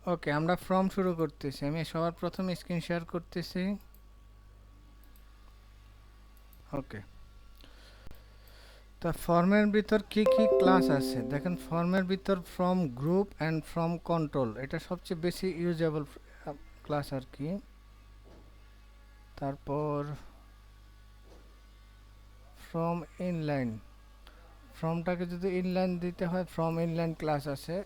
ওকে, আমরা ফ্রম শুরু করতেছি। আমি সবার প্রথমে স্ক্রিন শেয়ার করতেছি। ওকে, তা ফর্মের ভিতর কি কি ক্লাস আছে দেখেন। ফর্মের ভিতর from group and from control, এটা সবচেয়ে বেশি ইউজেবল ক্লাস আর কি। তারপর ফ্রম ইনলাইন, ফ্রমটাকে যদি ইনলাইন দিতে হয় ফ্রম ইনলাইন ক্লাস আছে।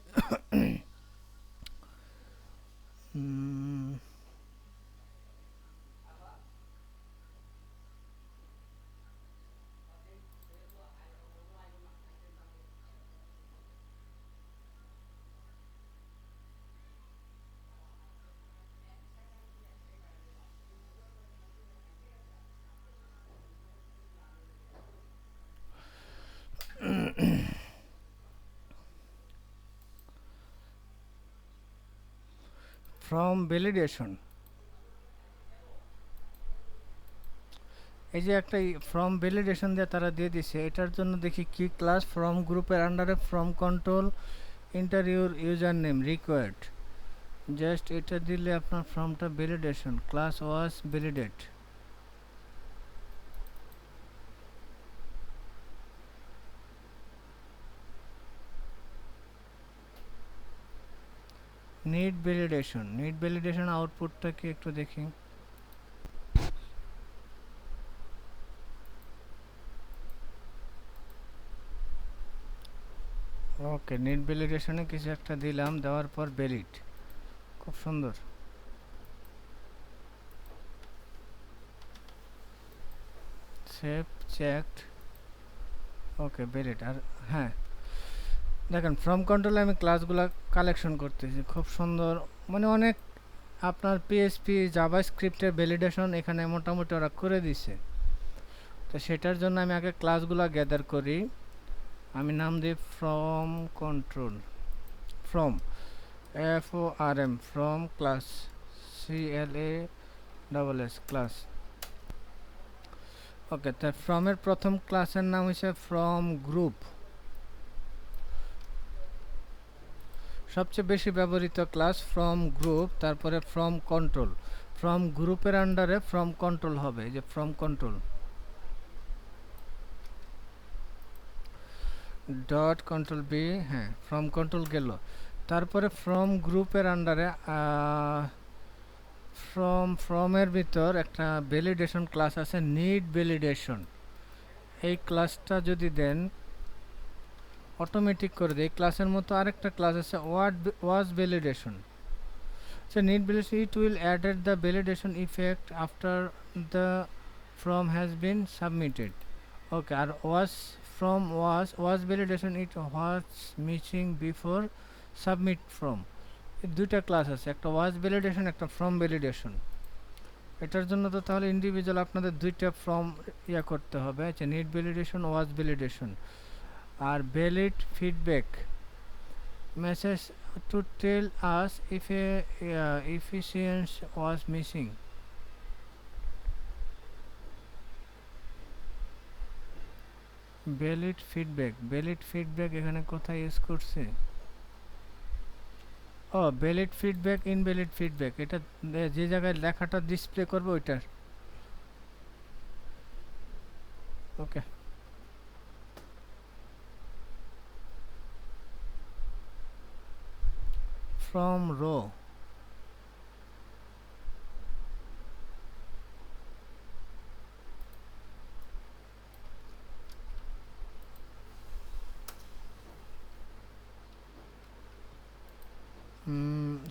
ফ্রম ভ্যালিডেশন, এই যে একটা ফ্রম ভ্যালিডেশন দিয়ে তারা দিয়ে দিছে, এটার জন্য দেখি কি ক্লাস। ফ্রম গ্রুপের আন্ডারে form control enter your user name required, just এটা দিলে আপনার ফর্মটা validation class was validate. Need validation, need validation আউটপুটটা কি একটু দেখি। ওকে, নিড ভ্যালিডেশনে কিছু একটা দিলাম, দেওয়ার পর ভ্যালিড, খুব সুন্দর। সেভ চেকড, ওকে ভ্যালিড। আর হ্যাঁ, দেখেন ফ্রম কন্ট্রোলে আমি ক্লাসগুলো কালেকশন করতেছি, খুব সুন্দর। মানে অনেক আপনার পিএসপি জাভা স্ক্রিপ্টের ভ্যালিডেশন এখানে মোটামুটি ওরা করে দিছে। তো সেটার জন্য আমি আগে ক্লাসগুলো গ্যাদার করি। আমি নাম দিই form control, form FORM form class, CLASS class. Okay, তো ফ্রমের প্রথম ক্লাসের নাম হচ্ছে ফ্রম গ্রুপ, সবচেয়ে বেশি ব্যবহৃত ক্লাস ফ্রম গ্রুপ। তারপরে ফ্রম কন্ট্রোল, ফ্রম গ্রুপের আন্ডারে ফ্রম কন্ট্রোল হবে, এই যে form control dot control B, হ্যাঁ ফ্রম কন্ট্রোল গেল। তারপরে ফ্রম গ্রুপের আন্ডারে ফ্রমের ভিতর একটা ভ্যালিডেশন ক্লাস আছে নিড ভ্যালিডেশন, এই ক্লাসটা যদি দেন অটোমেটিক করে দেয়। ক্লাসের মতো আরেকটা ক্লাস আছে ওয়াজ validation, so need validation it will added the validation effect after the from has been submitted. Okay, আর was validation it was missing before submit from, এই দুইটা ক্লাস আছে, একটা ওয়াজ ভ্যালিডেশন একটা ফ্রম ভ্যালিডেশন। এটার জন্য তো তাহলে ইন্ডিভিজুয়াল আপনাদের দুইটা ফর্ম ইয়া করতে হবে। আচ্ছা, নিড ভ্যালিডেশন ওয়াজ ভ্যালিডেশন। আর valid feedback message to tell us if a efficiency was missing. Valid feedback এখানে কোথায় ইউজ করছে? ও, ভ্যালিড ফিডব্যাক ইনভ্যালিড ফিডব্যাক, এটা যে জায়গায় লেখাটা ডিসপ্লে করবে ওইটার। ওকে, ফ্রম রো,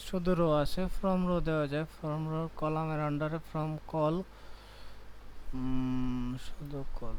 শুধু রো আছে, ফ্রম রো দেওয়া যায়। ফ্রম রো কলামের আন্ডারে ফ্রম কল, শুধু কল।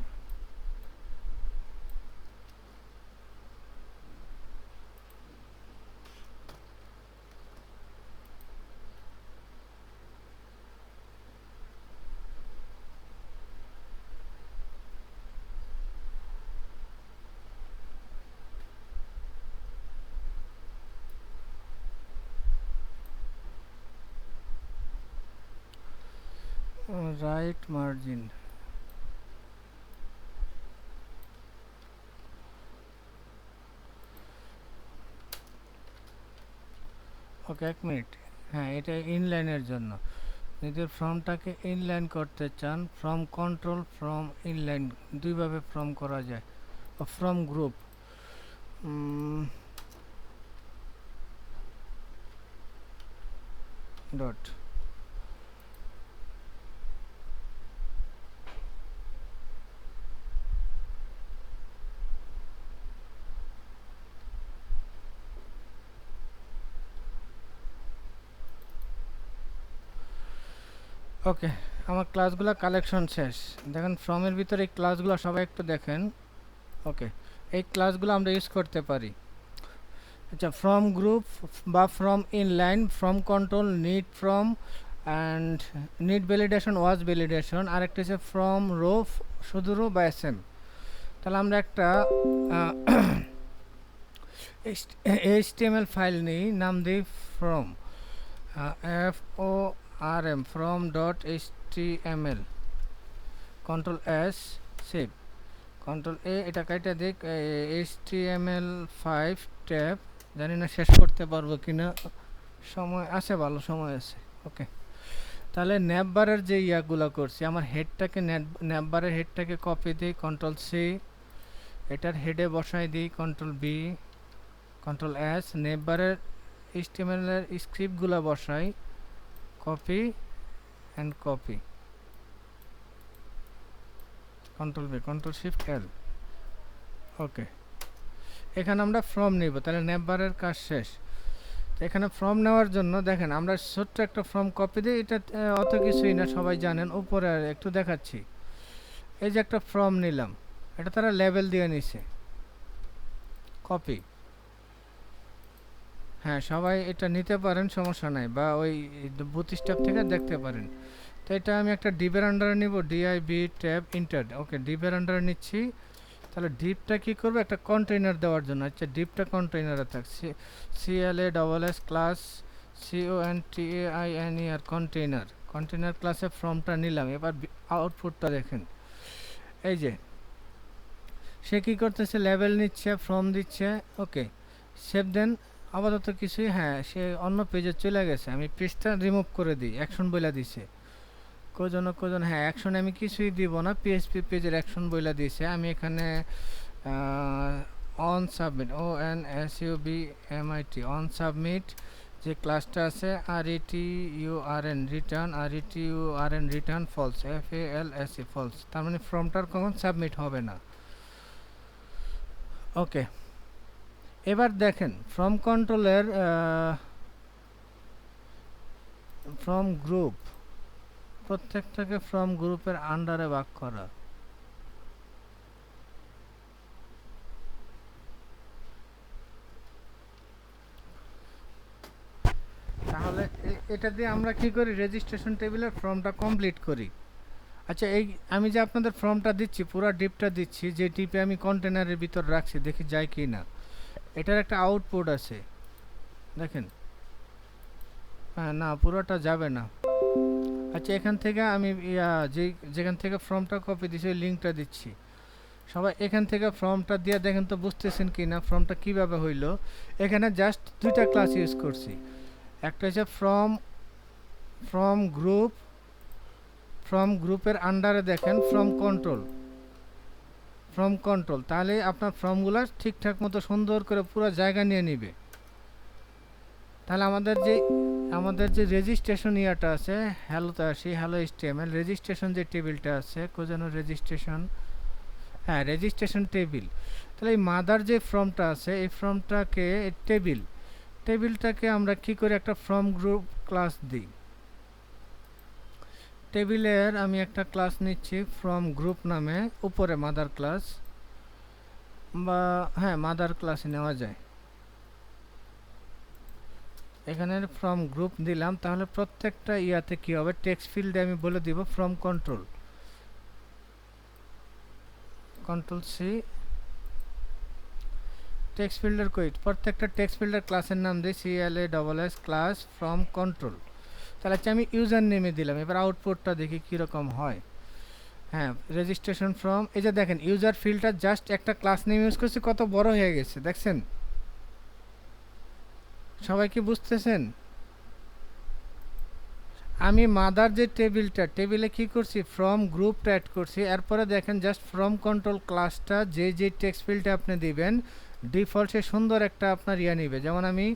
রাইট মার্জিন, ওকে, এক মিনিট। হ্যাঁ, এটা ইনলাইনের জন্য। যদি ফর্মটাকে ইনলাইন করতে চান, ফ্রম কন্ট্রোল, ফ্রম ইনলাইন, দুইভাবে ফর্ম করা যায়। From group, dot. ওকে, আমার ক্লাসগুলো কালেকশন শেষ। দেখেন ফর্মের ভিতরে এই ক্লাসগুলো সবাই একটু দেখেন। ওকে, এই ক্লাসগুলো আমরা ইউজ করতে পারি। আচ্ছা, ফ্রম গ্রুপ বা form inline, form control, need form, and need validation, was validation, আরেকটা হচ্ছে ফ্রম রো, শুধু রো বা এস এম। তাহলে আমরা একটা HTML ফাইল নিই, নাম দিই form, FORM, form dot HTML, control S, save, control A, এটা কাইটা দিক HTML5 ট্যাব। জানি না শেষ করতে পারবো কিনা, সময় আছে, ভালো সময় আছে। ওকে, তাহলে ন্যাববারের যে ইয়াগুলো করছি, আমার হেডটাকে ন্যাববারের হেডটাকে কপি দিই, কন্ট্রোল সি, এটার হেডে বসাই দিই, কন্ট্রোল বি, কন্ট্রোল এস, ন্যাববারের HTML এর স্ক্রিপ্টগুলো বসাই, copy and copy, control B, control shift L. Okay, এখানে আমরা ফর্ম নিব, তাহলে ন্যাববারের কাজ শেষ। এখানে ফর্ম নেওয়ার জন্য দেখেন আমরা ছোট্ট একটা ফর্ম কপি দিই, এটা অত কিছুই না, সবাই জানেন। উপরে একটু দেখাচ্ছি, এই যে একটা ফর্ম নিলাম, এটা তারা লেবেল দিয়ে নিছে, কপি। হ্যাঁ, সবাই এটা নিতে পারেন, সমস্যা নাই, বা ওই বুথ স্টেপ থেকে দেখতে পারেন। তো এটা আমি একটা ডিপের আন্ডারে নিব, ডিআইবি ট্যাব ইন্টার। ওকে, ডিপের আন্ডারে নিচ্ছি। তাহলে ডিপটা কি করবে, একটা কন্টেইনার দেওয়ার জন্য। আচ্ছা, ডিপটা কন্টেইনারে থাকছে, CLASS class, CONTAINER, container. Container ক্লাসে ফর্মটা নিলাম। এবার আউটপুটটা দেখেন, এই যে সে কি করতেছে, লেভেল নিচ্ছে, ফর্ম দিচ্ছে। ওকে, সেভ দেন। আপাতত কিছুই, হ্যাঁ, সে অন্য পেজে চলে গেছে। আমি পেজটা রিমুভ করে দিই, অ্যাকশন বইলা দিছে। কোজন, হ্যাঁ, অ্যাকশন আমি কিছুই দিব না, PHP পেজের অ্যাকশন বইলা দিয়েছে। আমি এখানে on submit, ONSUBMIT, on submit যে ক্লাসটা আছে, RETURN, return, RETURN, return false, FALSE, false. তার মানে ফর্মটার কখন সাবমিট হবে না। ওকে, এবার দেখেন ফ্রম কন্ট্রোলের ফ্রম গ্রুপ, প্রত্যেকটাকে ফ্রম গ্রুপের আন্ডারে ভাগ করা। তাহলে এটা দিয়ে আমরা কি করি, রেজিস্ট্রেশন টেবিলের ফর্মটা কমপ্লিট করি। আচ্ছা, এই আমি যে আপনাদের ফর্মটা দিচ্ছি, পুরো ডিপটা দিচ্ছি, যে ডিপে আমি কন্টেনারের ভিতর রাখছি, দেখি যায় কি না। এটার একটা আউটপুট আছে, দেখেন। হ্যাঁ, না, পুরোটা যাবে না। আচ্ছা, এখান থেকে আমি যেখান থেকে ফর্মটা কপি দিচ্ছি, ওই লিঙ্কটা দিচ্ছি। সবাই এখান থেকে ফর্মটা দিয়ে দেখেন তো, বুঝতেছেন কি না ফর্মটা কীভাবে হইলো। এখানে জাস্ট দুইটা ক্লাস ইউজ করছি, একটা হচ্ছে ফ্রম গ্রুপ, ফ্রম গ্রুপের আন্ডারে দেখেন ফ্রম কন্ট্রোল, তাহলে আপনার ফর্মগুলো ঠিকঠাক মতো সুন্দর করে পুরো জায়গা নিয়ে নিবে। তাহলে আমাদের যে রেজিস্ট্রেশন ইয়াটা আছে, হ্যালোতে আসি, হ্যালো HTML রেজিস্ট্রেশন যে টেবিলটা আছে, কোজানো রেজিস্ট্রেশন, হ্যাঁ, রেজিস্ট্রেশন টেবিল। তাহলে এই মাদার যে ফর্মটা আছে, এই ফর্মটাকে টেবিলটাকে আমরা কি করে একটা ফ্রম গ্রুপ ক্লাস দিই। টেবিলের আমি একটা ক্লাস নিচ্ছি ফ্রম গ্রুপ নামে, উপরে মাদার ক্লাস, বা হ্যাঁ, মাদার ক্লাস নেওয়া যায়। এখানে ফ্রম গ্রুপ দিলাম। তাহলে প্রত্যেকটা ইয়াতে কি হবে, টেক্সট ফিল্ডে আমি বলে দিব form control, control C, text ফিল্ডের প্রত্যেকটা টেক্সট ফিল্ডের ক্লাসের নাম দিই CLASS ক্লাস ফ্রম কন্ট্রোল। তাহলে হচ্ছে আমি ইউজার নেমে দিলাম। এবার আউটপুটটা দেখি কীরকম হয়। হ্যাঁ, রেজিস্ট্রেশন ফ্রম, এই যে দেখেন ইউজার ফিল্ডটা জাস্ট একটা ক্লাস নেম ইউজ করছি, কত বড় হয়ে গেছে দেখছেন। সবাই কি বুঝতেছেন? আমি মাদার যে টেবিলে কি করছি, ফ্রম গ্রুপটা অ্যাড করছি। এরপরে দেখেন জাস্ট ফ্রম কন্ট্রোল ক্লাসটা যে টেক্সট ফিল্ডটা আপনি দিবেন ডিফল্ট সে সুন্দর একটা আপনার ইয়া নিবে। যেমন আমি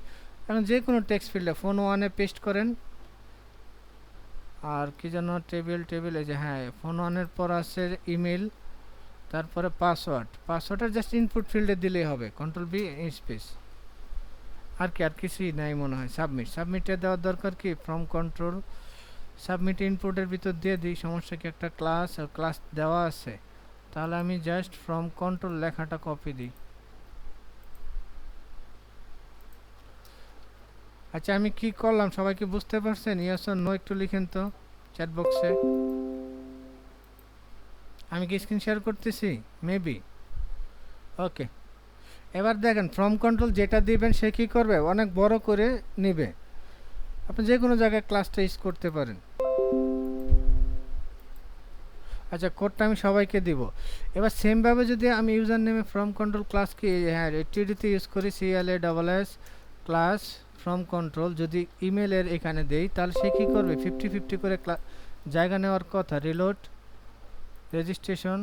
এখন যে কোনো টেক্সট ফিল্ডে ফোন ওয়ানে পেস্ট করেন, আর কি যেন টেবিল এই যে, হ্যাঁ ফোন ওয়ানের পর আছে ইমেল, তারপরে পাসওয়ার্ডটা জাস্ট ইনপুট ফিল্ডে দিলেই হবে, কন্ট্রোল বি স্পেস। আর কিছুই নাই মনে হয়। সাবমিটে দেওয়ার দরকার কি, ফ্রম কন্ট্রোল সাবমিট ইনপুটের ভিতর দিয়ে দিই, সমস্যা কি, একটা ক্লাস দেওয়া আছে, তাহলে আমি জাস্ট ফ্রম কন্ট্রোল লেখাটা কপি দিই। আচ্ছা আমি কি করলাম সবাইকে বুঝতে পারছেন? ইয়েস অর নো একটু লিখেন তো চ্যাট বক্সে। আমি কি স্ক্রিন শেয়ার করতেছি? মেবি। ওকে, এবার দেখেন ফ্রম কন্ট্রোল যেটা দিবেন সে কি করবে, অনেক বড় করে নেবে। আপনি যে কোনো জায়গায় ক্লাসটা ইউজ করতে পারেন। আচ্ছা কোডটা আমি সবাইকে দিব। এবার সেমভাবে যদি আমি ইউজার নেমে ফ্রম কন্ট্রোল ক্লাস কি, হ্যাঁ টিডিতে ইউজ করি, CLASS ক্লাস ফ্রম কন্ট্রোল, যদি ইমেলের এখানে দেই তাহলে সে কী করবে, 50-50 করে জায়গা নেওয়ার কথা। রিলোড রেজিস্ট্রেশন,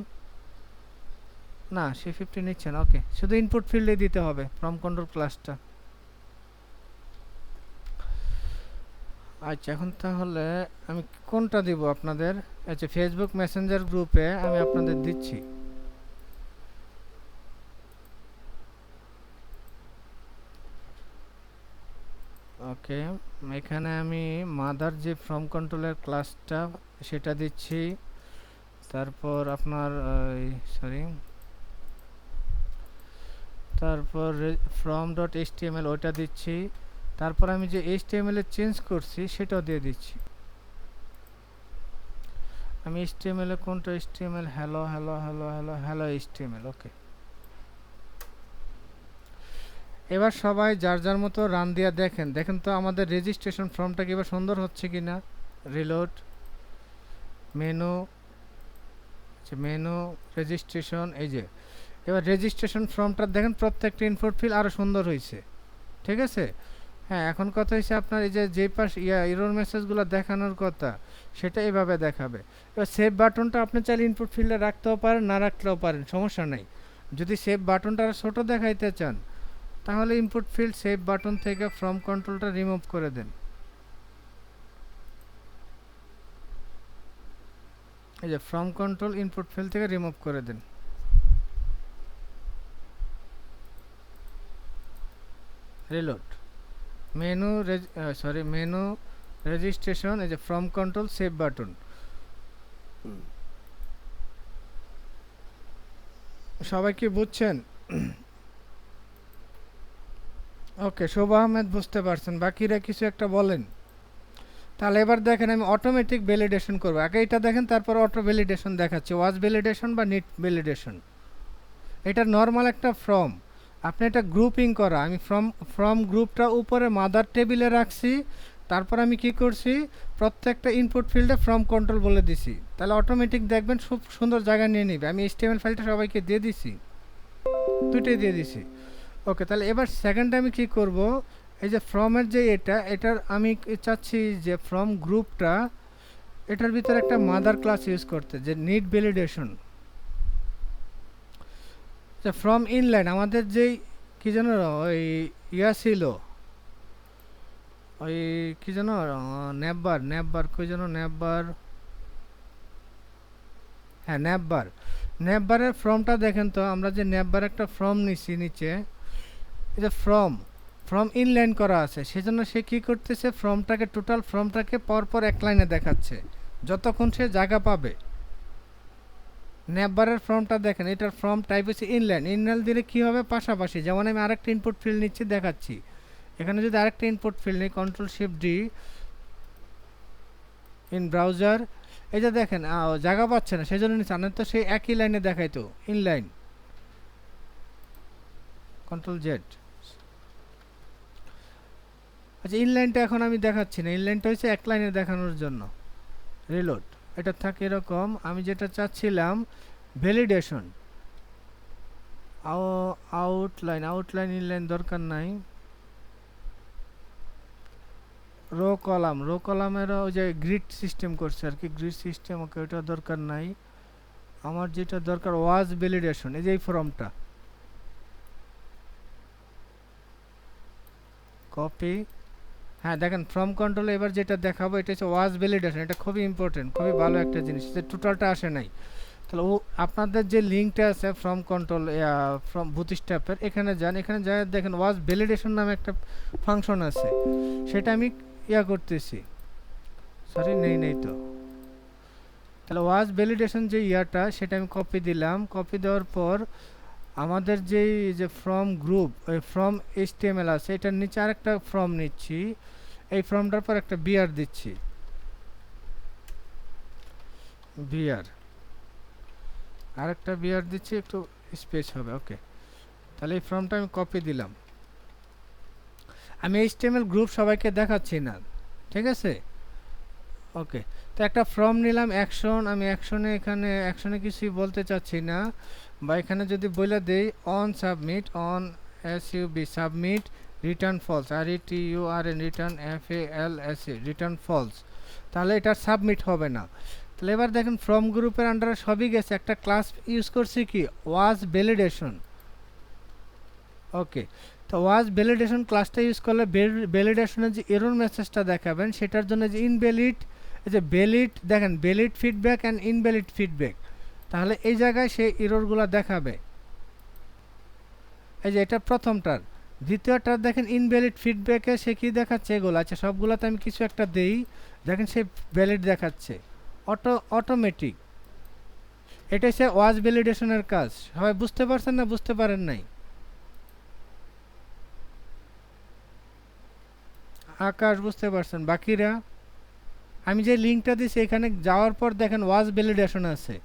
না সে 50 নিচ্ছে না। ওকে, শুধু ইনপুট ফিল্ডে দিতে হবে ফ্রম কন্ট্রোল ক্লাসটা। আচ্ছা এখন তাহলে আমি কোনটা দিব আপনাদের? আচ্ছা ফেসবুক মেসেঞ্জার গ্রুপে আমি আপনাদের দিচ্ছি। ওকে, এখানে আমি মাদার যে ফ্রম কন্ট্রোলের ক্লাসটা সেটা দিচ্ছি, তারপর আপনার তারপর from.html ওইটা দিচ্ছি, তারপর আমি যে HTML এ চেঞ্জ করছি সেটাও দিয়ে দিচ্ছি। আমি HTML এ কোনটা, HTML হ্যালো HTML। ওকে, এবার সবাই যার যার মতো রান দিয়া দেখেন তো আমাদের রেজিস্ট্রেশন ফর্মটা কি এবার সুন্দর হচ্ছে কিনা। রিলোড মেনু রেজিস্ট্রেশন, এই যে এবার রেজিস্ট্রেশন ফর্মটা দেখেন প্রত্যেকটা ইনপুট ফিল্ড আরও সুন্দর হয়েছে। ঠিক আছে, হ্যাঁ এখন কথা হয়েছে আপনার এই যে পাশ এরর মেসেজগুলো দেখানোর কথা সেটা এভাবে দেখাবে। এবার সেভ বাটনটা আপনি চাইলে ইনপুট ফিল্ডে রাখতেও পারেন, না রাখতেও পারেন, সমস্যা নেই। যদি সেভ বাটনটা আরও ছোটো দেখাইতে চান তাহলে ইনপুট ফিল্ড সেভ বাটন থেকে ফ্রম কন্ট্রোলটা রিমুভ করে দেন। এই যে ফ্রম কন্ট্রোল ইনপুট ফিল্ড থেকে রিমুভ করে দেন। রিলোড মেনু রেজিস্ট্রেশন, এই যে ফ্রম কন্ট্রোল সেভ বাটন। সবাই কি বুঝছেন? ওকে, শোভা আহমেদ বুঝতে পারছেন, বাকিরা কিছু একটা বলেন। তাহলে এবার দেখেন আমি অটোমেটিক ভ্যালিডেশন করবো। আগে এটা দেখেন, তারপর অটো ভ্যালিডেশন দেখাচ্ছি, ওয়াজ ভ্যালিডেশন বা নিট ভ্যালিডেশন। এটা নর্মাল একটা ফর্ম, আপনি এটা গ্রুপিং করা। আমি ফ্রম গ্রুপটা উপরে মাদার টেবিলে রাখছি, তারপর আমি কি করছি, প্রত্যেকটা ইনপুট ফিল্ডে ফ্রম কন্ট্রোল বলে দিছি, তাহলে অটোমেটিক দেখবেন খুব সুন্দর জায়গা নিয়ে নিবে। আমি HTML ফাইলটা সবাইকে দিয়ে দিছি, দুটোই দিয়ে দিছি। ওকে, তাহলে এবার সেকেন্ডে আমি কি করব, এই যে ফ্রমের যে এটার আমি চাচ্ছি যে ফ্রম গ্রুপটা এটার ভিতরে একটা মাদার ক্লাস ইউজ করতে, যে নিড ভ্যালিডেশন। ফ্রম ইনলাইন আমাদের যেই কি যেন ওই ছিল, ওই কি যেন ন্যাববার কই যেন হ্যাঁ ন্যাববারের ফর্মটা দেখেন তো। আমরা যে ন্যাববার একটা ফর্ম নিচ্ছি, নিচে এই যে ফর্ম ইনলাইন করা আছে, সেজন্য সে কি করতেছে, টোটাল ফর্মটাকে পরপর এক লাইনে দেখাচ্ছে যতক্ষণ সে জায়গা পাবে। ন্যাববারের ফর্মটা দেখেন, এটার ফর্ম টাইপ হচ্ছে ইনলাইন দিলে কি হবে, পাশাপাশি। যেমন আমি আরেকটা ইনপুট ফিল্ড নিচ্ছি, দেখাচ্ছি। এখানে যদি আরেকটা ইনপুট ফিল্ড নিই, Ctrl+Shift+D ইন ব্রাউজার, এই যে দেখেন জায়গা পাচ্ছে না, সেজন্য নিচ্ছে, না তো সেই একই লাইনে দেখাইতো ইনলাইন। Ctrl+Z। আচ্ছা ইনলাইনটা এখন আমি দেখাচ্ছি না, ইনলাইনটা হচ্ছে এক লাইনে দেখানোর জন্য। রিলোড, এটা থাকে এরকম। আমি যেটা চাচ্ছিলাম ভ্যালিডেশন, আউটলাইন ইনলাইন দরকার নাই। রো কলামেরও ওই যে গ্রিড সিস্টেম করছে আর কি, গ্রিড সিস্টেম। ওকে, ওটা দরকার নাই। আমার যেটা দরকার ওয়াজ ভ্যালিডেশন, এই যে এই ফর্মটা কপি। হ্যাঁ দেখেন ফর্ম কন্ট্রোলে এবার যেটা দেখাবো এটা হচ্ছে ওয়াজ ভ্যালিডেশন। এটা খুবই ইম্পর্টেন্ট, খুবই ভালো একটা জিনিস, যে টোটালটা আসে নাই। তাহলে ও আপনাদের যে লিঙ্কটা আছে ফর্ম কন্ট্রোল ফ্রম বুটস্ট্র্যাপের, এখানে যান, এখানে যা দেখেন ওয়াজ ভ্যালিডেশন নামে একটা ফাংশন আছে, সেটা আমি করতেছি। সরি নেই তো। তাহলে ওয়াজ ভ্যালিডেশন যে সেটা আমি কপি দিলাম। কপি দেওয়ার পর আমাদের যেই যে ফ্রম গ্রুপ, ওই ফ্রম এইচটিএমএল আছে, এটার নিচে আরেকটা ফর্ম নিচ্ছি, এই ফর্মটার পর একটা বিআর দিচ্ছি, বিআর, আরেকটা বিআর দিচ্ছি, একটু স্পেস হবে। ওকে, তাহলে এই ফর্মটা আমি কপি দিলাম। আমি এইচটিএমএল গ্রুপ সবাইকে দেখাচ্ছি না, ঠিক আছে? ওকে, তো একটা ফর্ম নিলাম অ্যাকশন, আমি এখানে অ্যাকশনে কিছুই বলতে চাচ্ছি না, বা এখানে যদি বলে দেই on submit, on S U B submit return false, RETURN return FALS return false, তাহলে এটা সাবমিট হবে না। তাহলে এবার দেখেন ফ্রম গ্রুপের আন্ডারে সবই গেছে, একটা ক্লাস ইউজ করছি কি ওয়াজ ভ্যালিডেশন। ওকে, তো ওয়াজ ভ্যালিডেশন ক্লাসটা ইউজ করলে ভ্যালিডেশনের যে এরর মেসেজটা দেখাবেন সেটার জন্য যে ইনভ্যালিড, এই যে ভ্যালিড দেখেন valid feedback and invalid feedback, তাহলে এই জায়গায় সেই এররগুলো দেখাবে। এই যে এটা প্রথমটার। দ্বিতীয়টার দেখেন ইনভ্যালিড ফিডব্যাকে সে কী দেখাচ্ছে, এগুলো আচ্ছা সবগুলোতে আমি কিছু একটা দেই, দেখেন সে ভ্যালিড দেখাচ্ছে অটোমেটিক। এটাই সে ওয়াজ ভ্যালিডেশনের কাজ। সবাই বুঝতে পারছেন না বুঝতে পারেন নাই? আকাশ বুঝতে পারছেন, বাকিরা? আমি যে লিঙ্কটা দিয়েছি এখানে যাওয়ার পর দেখেন ওয়াজ ভ্যালিডেশন আছে,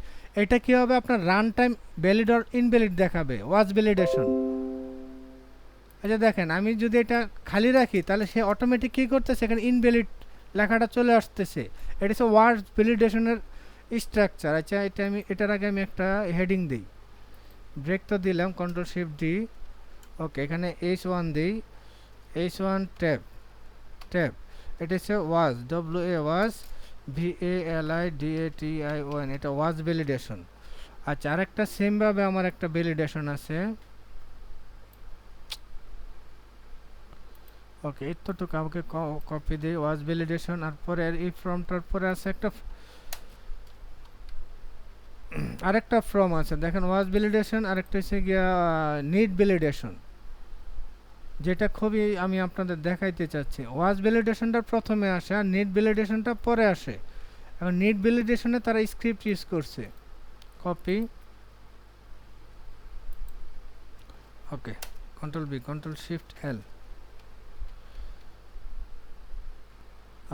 এটা কি হবে আপনার run time valid or invalid দেখাবে, ওয়াজ ভ্যালিডেশন। আচ্ছা দেখেন আমি যদি এটা খালি রাখি তাহলে সে অটোমেটিক কী করতেছে, এখানে ইনভ্যালিড লেখাটা চলে আসতেছে। এটা হচ্ছে ওয়াজ ভ্যালিডেশনের স্ট্রাকচার। আচ্ছা এটা আমি এটার আগে আমি একটা হেডিং দিই, ব্রেক তো দিলাম, Ctrl+Shift+D। ওকে, এখানে H1 দিই, H1 ট্যাব, এটা হচ্ছে ওয়াজ, WAS VALIDATION, এটা ওয়াজ ভ্যালিডেশন। আচ্ছা আরেকটা সেমভাবে আমার একটা ভ্যালিডেশন আছে। ওকে, এতটুকু আমাকে কপি দিই, ওয়াজ ভ্যালিডেশন। আর পরে এই ফর্মটার পরে আছে একটা আরেকটা ফর্ম আছে, দেখেন ওয়াজ ভ্যালিডেশন, আরেকটা হচ্ছে গিয়া নিড ভ্যালিডেশন, যেটা খুবই আমি আপনাদের দেখাইতে চাচ্ছি। ওয়াজ ভ্যালিডেশনটা প্রথমে আসে আর নিড ভ্যালিডেশনটা পরে আসে। এখন নিড ভ্যালিডেশনে তারা স্ক্রিপ্ট ইউজ করছে, কপি। ওকে, Ctrl+V Ctrl+Shift+L।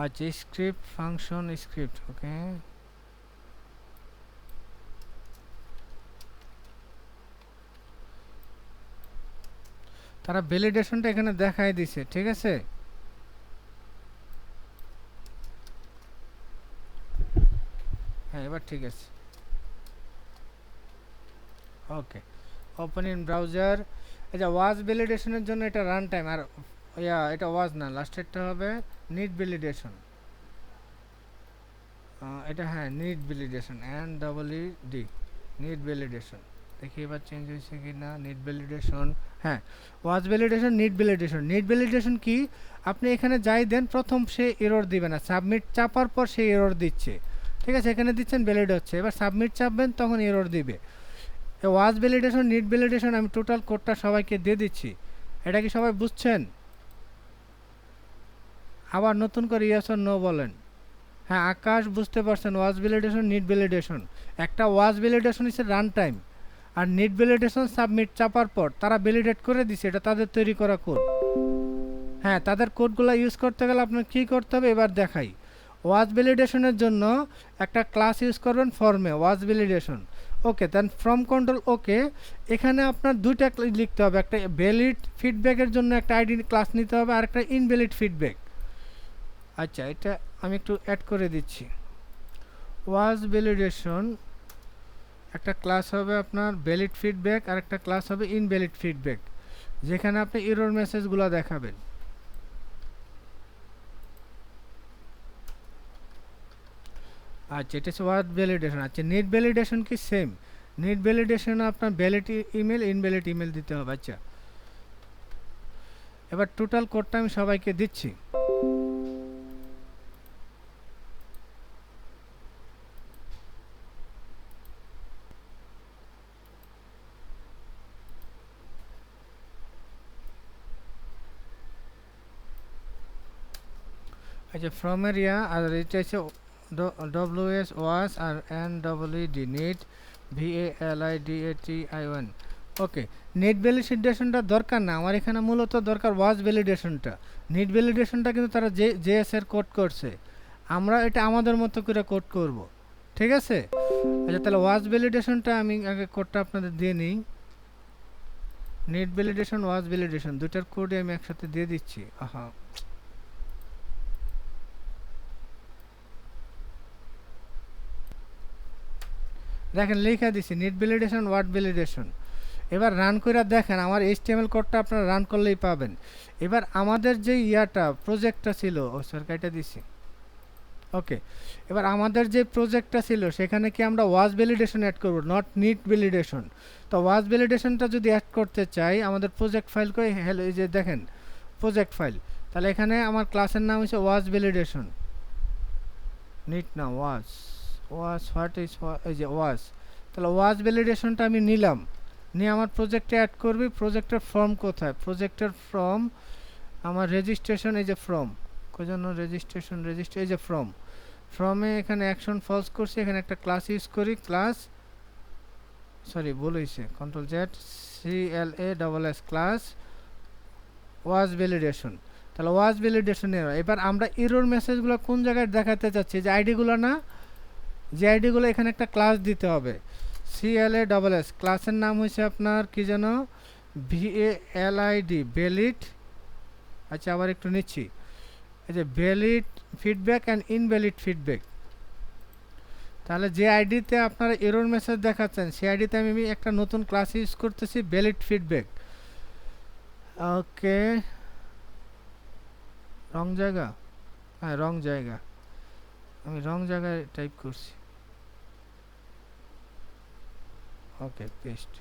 আচ্ছা স্ক্রিপ্ট ফাংশন স্ক্রিপ্ট, ওকে, তারা ভ্যালিডেশনটা এখানে দেখাই দিছে, ঠিক আছে? হ্যাঁ এবার ঠিক আছে। ওকে, ওপেন ইন ব্রাউজার। এই যে ওয়াজ ভ্যালিডেশনের জন্য এটা রান টাইম, আর এটা ওয়াজ না, লাস্টেরটা হবে নিড ভ্যালিডেশন। এটা হ্যাঁ need validation, NEED, need validation. দেখি এবার চেঞ্জ হয়েছে কি না, নিড ভ্যালিডেশন, হ্যাঁ was validation need validation. Need validation কি, আপনি এখানে যাই দেন প্রথম সে এরর দিবে না, সাবমিট চাপার পর সে এরর দিচ্ছে, ঠিক আছে? এখানে দিচ্ছেন ভ্যালিড হচ্ছে, এবার সাবমিট চাপবেন তখন এরর দিবে। ওয়াজ ভ্যালিডেশন নিড ভ্যালিডেশন আমি টোটাল কোডটা সবাইকে দিয়ে দিচ্ছি, এটা কি সবাই বুঝছেন? আবার নতুন করে ইয়েস অর নো বলেন। হ্যাঁ আকাশ বুঝতে পারছেন, ওয়াজ ভ্যালিডেশন নিড ভ্যালিডেশন। একটা ওয়াজ ভ্যালিডেশন হচ্ছে রান টাইম, আর নিড ভ্যালিডেশন সাবমিট চাপার পর তারা ভ্যালিডেট করে দিছে, এটা তাদের তৈরি করা কোড। হ্যাঁ তাদের কোডগুলো ইউজ করতে গেলে আপনার কী করতে হবে এবার দেখাই। ওয়াজ ভ্যালিডেশনের জন্য একটা ক্লাস ইউজ করবেন ফর্মে, was validation. Okay, then form control, okay, এখানে আপনার দুইটা লিখতে হবে, একটা ভ্যালিড ফিডব্যাকের জন্য একটা আইডি ক্লাস নিতে হবে, আর একটা ইনভ্যালিড ফিডব্যাক। আচ্ছা এটা আমি একটু অ্যাড করে দিচ্ছি। ওয়াজ ভ্যালিডেশন একটা ক্লাস হবে আপনার ভ্যালিড ফিডব্যাক, আর একটা ক্লাস হবে ইনভ্যালিড ফিডব্যাক, যেখানে আপনি এরর মেসেজগুলো দেখাবেন। আচ্ছা, এটা হচ্ছে ওয়ার্ড ভ্যালিডেশন। আচ্ছা, নেট ভ্যালিডেশন কি সেম? নেট ভ্যালিডেশন আপনার ভ্যালিড ইমেল ইনভ্যালিড ইমেল দিতে হবে। আচ্ছা, এবার টোটাল কোডটা আমি সবাইকে দিচ্ছি। আচ্ছা, ফ্রম এরিয়া আর এটা হচ্ছে ডব্লিউএস ওয়াস আর N W D net VALIDATI1। Okay, net ভ্যালিডেশনটা দরকার না আমার, এখানে মূলত দরকার ওয়াজ ভ্যালিডেশনটা। নেট ভ্যালিডেশনটা কিন্তু তারা জেএস এর কোড করছে, আমরা এটা আমাদের মতো করে কোড করব। ঠিক আছে? আচ্ছা, তাহলে ওয়াজ ভ্যালিডেশনটা আমি আগে কোডটা আপনাদের দিয়ে নিই। নেট ভ্যালিডেশন ওয়াজ ভ্যালিডেশন দুটার কোডই আমি একসাথে দিয়ে দিচ্ছি। আহা, দেখেন লেখা দিছি নেট ভ্যালিডেশন ওয়ার্ড ভ্যালিডেশন। এবার রান করে দেখেন, আমার এইচটিএমএল কোডটা আপনারা রান করলেই পাবেন। এবার আমাদের যে প্রজেক্টটা ছিল, ও সরকারিটা দিছি। ওকে, এবার আমাদের যে প্রজেক্টটা ছিল সেখানে কি আমরা ওয়াজ ভ্যালিডেশন অ্যাড করব, নট নিট ভ্যালিডেশন। তো ওয়াজ ভ্যালিডেশনটা যদি অ্যাড করতে চাই, আমাদের প্রজেক্ট ফাইল করে হ্যালো, এই যে দেখেন প্রজেক্ট ফাইল, তাহলে এখানে আমার ক্লাসের নাম হচ্ছে ওয়াজ ভ্যালিডেশন। নিট না, ওয়াজ। ওয়াজ হোয়াট ইজ, এই যে ওয়াজ। তাহলে ওয়াজ ভ্যালিডেশনটা আমি নিলাম, নিয়ে আমার প্রজেক্টে অ্যাড করবি। প্রজেক্টের ফর্ম কোথায়? প্রজেক্টের ফর্ম আমার রেজিস্ট্রেশন, এই যে ফর্ম, কোজন্য রেজিস্ট্রেশন এই যে ফর্ম। ফর্মে এখানে অ্যাকশন ফলস করছি, এখানে একটা ক্লাস ইউজ করি, ক্লাস, সরি ভুল হয়েছে, কন্ট্রোল জেড CLASS ক্লাস ওয়াজ ভ্যালিডেশন। তাহলে ওয়াজ ভ্যালিডেশনের এবার আমরা এরর মেসেজগুলো কোন জায়গায় দেখাতে চাচ্ছি, যে আইডিগুলো না, যে আইডিগুলো এখানে একটা ক্লাস দিতে হবে, CLASS ক্লাসের নাম হয়েছে আপনার কি যেন, VALID ভ্যালিড। আচ্ছা, আবার একটু নিচ্ছি, এই যে valid feedback and invalid feedback. তাহলে যে আইডিতে আপনারা এরর মেসেজ দেখাচ্ছেন সেই আইডিতে আমি একটা নতুন ক্লাস ইউজ করতেছি, ভ্যালিড ফিডব্যাক। ওকে, রং জায়গা, হ্যাঁ রং জায়গা, আমি রং জায়গায় টাইপ করছি। ওকে, পেস্ট।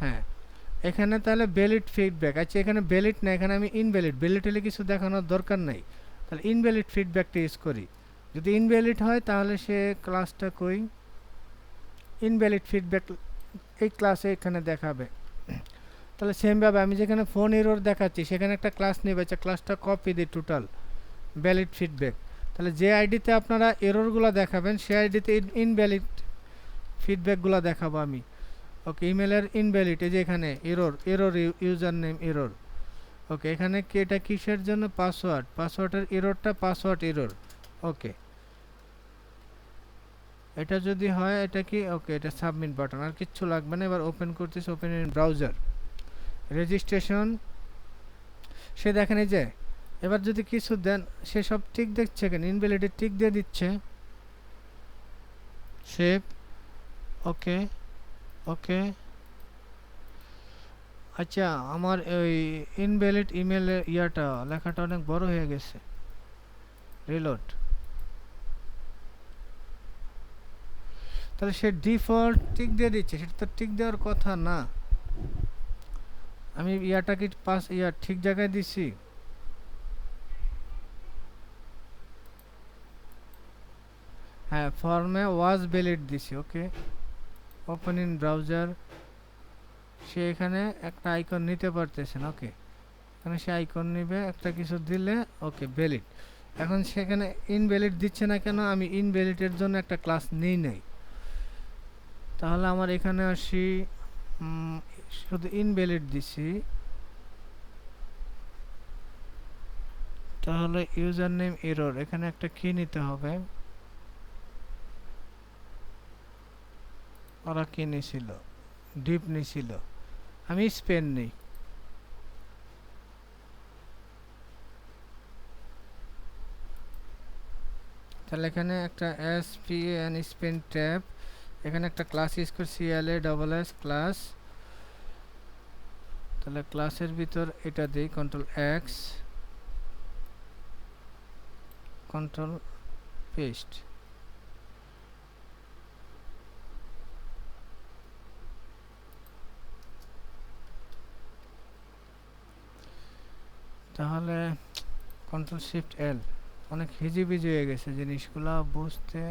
হ্যাঁ, এখানে তাহলে ভ্যালিড ফিডব্যাক। আচ্ছা, এখানে ভ্যালিড না, এখানে আমি ইনভ্যালিড, ভ্যালিড হলে কিছু দেখানোর দরকার নাই, তাহলে ইনভ্যালিড ফিডব্যাকটা ইউজ করি। যদি ইনভ্যালিড হয় তাহলে সে ক্লাসটা কই, ইনভ্যালিড ফিডব্যাক এই ক্লাসে এখানে দেখাবে। তাহলে সেমভাবে আমি যেখানে ফোন এরর দেখাচ্ছি সেখানে একটা ক্লাস নেবে, আচ্ছা ক্লাসটা কপি দিই, টোটাল ভ্যালিড ফিডব্যাক। তাহলে যে আইডিতে আপনারা এররগুলো দেখাবেন সেই আইডিতে ইনভ্যালিড ফিডব্যাকগুলো দেখাবো আমি। ওকে, ইমেলের ইনভ্যালিড, এই যে এখানে এরর, ইউজার নেম এরর। ওকে, এখানে কি এটা কিসের জন্য, পাসওয়ার্ডের এররটা পাসওয়ার্ড এরর। ওকে, এটা যদি হয় এটা কি, ওকে এটা সাবমিট বাটন, আর কিচ্ছু লাগবে না। এবার ওপেন করতেছি, ওপেন ইন ব্রাউজার, রেজিস্ট্রেশন। সে দেখেন এই যে, এবার যদি কিছু দেন সে সব ঠিক দেখছে, কেন ইনভ্যালিডে টিক দিয়ে দিচ্ছে, সেভ। ওকে, ওকে। আচ্ছা, আমার ওই ইনভ্যালিড ইমেলের লেখাটা অনেক বড় হয়ে গেছে, রিলোড। তাহলে সে ডিফল্ট টিক দিয়ে দিচ্ছে, সেটা তো টিক দেওয়ার কথা না। আমি কি ঠিক জায়গায় দিছি? হ্যাঁ, ফর্মে ওয়াজ ভ্যালিড দিছি। ওকে, ওপেন ইন ব্রাউজার। সে এখানে একটা আইকন নিতে পারতেছেন। ওকে, এখানে সে আইকন নেবে, একটা কিছু দিলে ওকে ভ্যালিড। এখন সেখানে ইনভ্যালিড দিচ্ছে না কেন, আমি ইনভ্যালিডের জন্য একটা ক্লাস নেই নাই। তাহলে আমার এখানে আসি, শুধু ইনভ্যালিড দিছি, তাহলে ইউজার নেম এরর, এখানে একটা কি নিতে হবে, ওরা কি নিছিল, ডিপ নিছিল, আমি স্পেন নেই। তাহলে এখানে একটা SPAN স্পেন ট্যাব, এখানে একটা ক্লাস ইউজ করে CLASS ক্লাস। তাহলে ক্লাসের ভিতর এটা দিই, কন্ট্রোল X, কন্ট্রোল পেস্ট। তাহলে কন্ট্রোল শিফট এল, অনেক হিজিবিজি হয়ে গেছে জিনিসগুলা বুঝতে।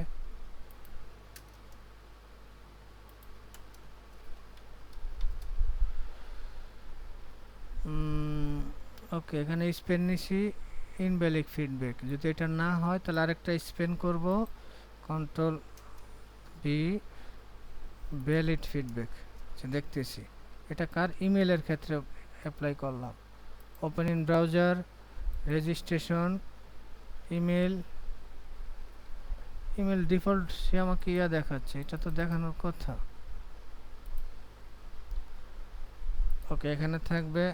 ওকে, এখানে স্পেন নিছি ইনভ্যালিড ফিডব্যাক। যদি এটা না হয় তাহলে আরেকটা স্পেন করব, কন্ট্রোল বি ভ্যালিড ফিডব্যাক। দেখতেছি এটা কার ইমেলের ক্ষেত্রে অ্যাপ্লাই করলাম। Open in browser, registration, email. Email default সে আমাকে ইয়া দেখাচ্ছে, এটা তো দেখানোর কথা। ওকে, এখানে থাকবে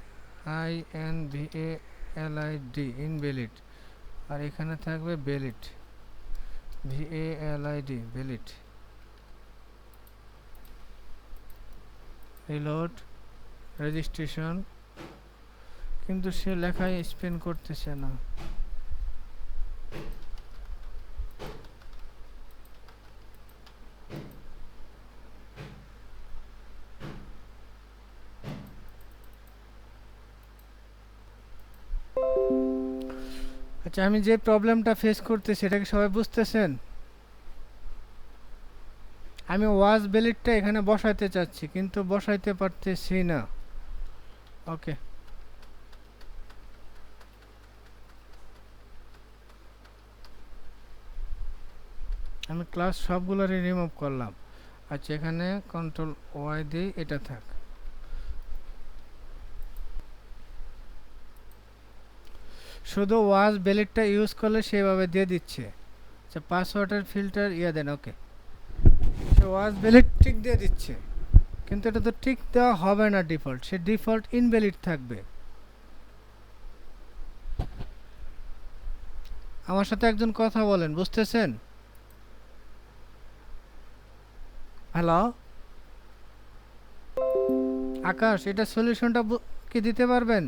INVALID ইনভ্যালিড, আর এখানে থাকবে valid VALID valid. Reload, registration, কিন্তু সে লেখায় স্পেন করতেছে না। আচ্ছা, আমি যে প্রবলেমটা ফেস করতেছি এটাকে সবাই বুঝতেছেন? আমি ওয়াজ ভ্যালিডটা এখানে বসাইতে চাচ্ছি কিন্তু বসাইতে পারতেছি না। ওকে, আমি ক্লাস সবগুলোরই রিমুভ করলাম। আচ্ছা, এখানে কন্ট্রোল ওয়াই দিই, এটা থাক। শুধু ওয়াজ ভ্যালিডটা ইউজ করলে সেভাবে দিয়ে দিচ্ছে। আচ্ছা, পাসওয়ার্ডের ফিল্টার ইয়া দেন। ওকে, সে ওয়াজ ভ্যালিড ঠিক দিয়ে দিচ্ছে, কিন্তু এটা তো ঠিক দেওয়া হবে না ডিফল্ট, সে ডিফল্ট ইনভ্যালিড থাকবে। আমার সাথে একজন কথা বলেন, বুঝতেছেন? হ্যালো আকাশ, এটা সলিউশনটা কি দিতে পারবেন?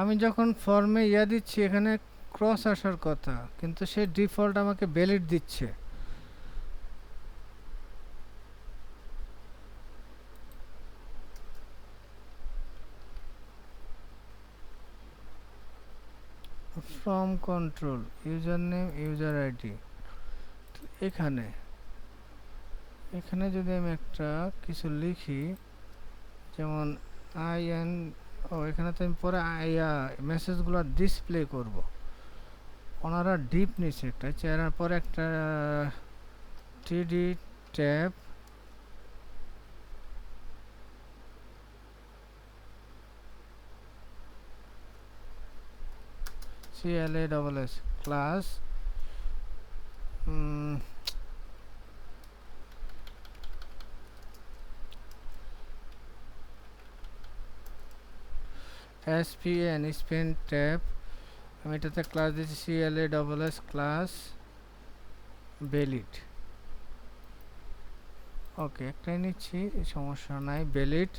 আমি যখন ফর্মে ইয়া দিচ্ছি এখানে ক্রস আসার কথা, কিন্তু সে ডিফল্ট আমাকে ভ্যালিড দিচ্ছে। From control user name user ID, এখানে এখানে যদি আমি একটা কিছু লিখি, যেমন IN, ও এখানে তো আমি পরে মেসেজগুলো ডিসপ্লে করব। ওনারা ডিপ নিচ্ছে একটা চেয়ারের পরে একটা TD tab, CLASS class, SPN Spain tab, আমি এটাতে ক্লাস দিচ্ছি CLASS ক্লাস ভ্যালিড। ওকে, একটাই নিচ্ছি, সমস্যা নাই। ভ্যালিড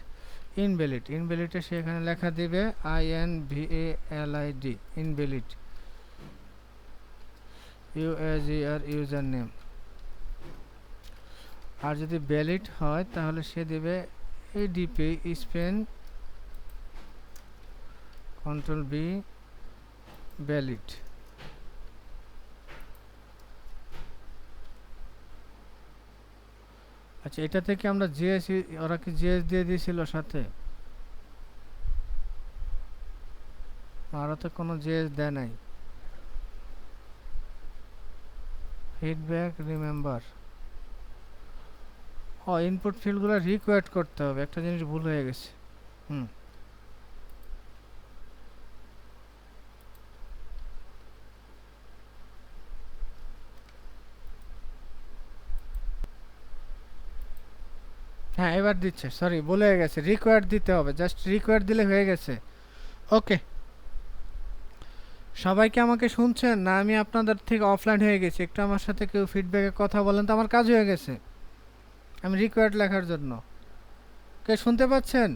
ইনভ্যালিড, ইনভ্যালিডে সে এখানে লেখা দিবে INVALID invalid, USER user name. আর যদি ভ্যালিড হয় তাহলে সে দেবে ADP span control B valid. আচ্ছা, এটা থেকে আমরা জিএস, ওরা কি জিএস দিয়ে দিয়েছিল সাথে? ওরা তো কোনো জিএস দেয় নাই। ফিডব্যাক রিমেম্বার, ও ইনপুট ফিল্ডগুলো রিকোয়ার্ড করতে হবে, একটা জিনিস ভুল হয়ে গেছে। হ্যাঁ, এবার দিচ্ছে, সরি ভুলে গেছে, রিকোয়ার্ড দিতে হবে, জাস্ট রিকোয়ার্ড দিলে হয়ে গেছে। ওকে, সবাইকে আমাকে শুনছেন না? আমি আপনাদের থেকে অফলাইন হয়ে গেছি, একটু আমার সাথে কেউ ফিডব্যাকে কথা বলেন তো, আমার কাজ হয়ে গেছে। আমি রিকোয়ার্ড লেখার জন্য কে শুনতে পাচ্ছেন?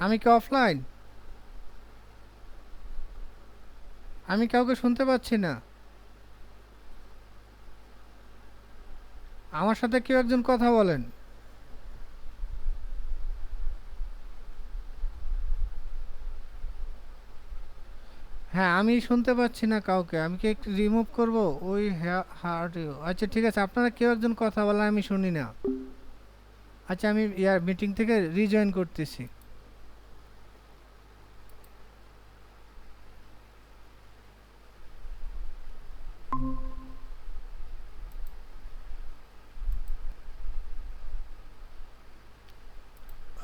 আমি কি অফলাইন? আমি কাউকে শুনতে পাচ্ছি না। আমার সাথে কেউ একজন কথা বলেন। হ্যাঁ, আমি শুনতে পাচ্ছি না কাউকে। আমি কি একটু রিমুভ করব? ওই হার্ড ইউ। আচ্ছা ঠিক আছে, আপনারা কেউ একজন কথা বলেন, আমি শুনি না। আচ্ছা আমি ইয়ার মিটিং থেকে রিজয়েন করতেছি।